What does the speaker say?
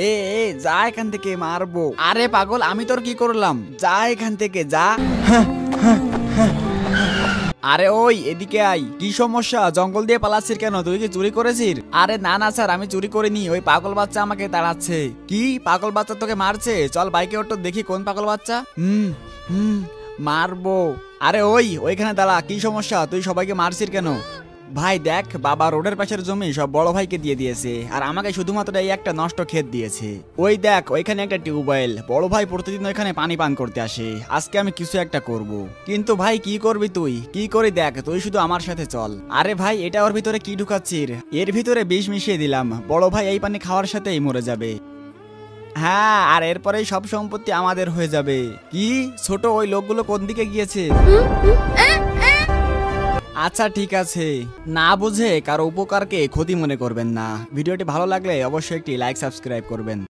এ এ যা এখান থেকে, মারবো। আরে পাগল, আমি তোর কি করলাম? যা এখান থেকে যা। আরে ওই এদিকে আই। কি সমস্যা? জঙ্গল দিয়ে পালাচ্ছিস কেন? তুই কি চুরি করেছিস? আরে না না স্যার, আমি চুরি করিনি। ওই পাগল বাচ্চা আমাকে তাড়াচ্ছে। কি পাগল বাচ্চা তোকে মারছে? চল বাইকে ওঠ, দেখি কোন পাগল বাচ্চা। হুম মারবো। আরে ওইখানে দাঁড়া। কি সমস্যা? তুই সবাইকে মারছিস কেন? ভাই দেখ, বাবা রোডের পাশের জমি সব বড় ভাইকে দিয়ে দিয়েছে, আর আমাকে শুধুমাত্র এই একটা নষ্ট ক্ষেত দিয়েছে। ওই দেখ ওইখানে একটা টিউবওয়েল, বড় ভাই প্রতিদিন ওইখানে পানি পান করতে আসে। আজকে আমি কিছু একটা করব। কিন্তু ভাই কি করবি তুই? কি করে দেখ, তুই শুধু আমার সাথে চল। আরে ভাই, এটা ওর ভিতরে কি ঢুকাচ্ছিস? এর ভিতরে বিষ মিশিয়ে দিলাম, বড় ভাই এই পানি খাওয়ার সাথেই মরে যাবে। হ্যাঁ, আর এরপরেই সব সম্পত্তি আমাদের হয়ে যাবে। কি ছোট, ওই লোকগুলো কোন দিকে গিয়েছে? আচ্ছা ঠিক আছে, না বুঝে কারো উপকারকে ক্ষতি মনে করবেন না। ভিডিওটি ভালো লাগলে অবশ্যই একটি লাইক সাবস্ক্রাইব করবেন।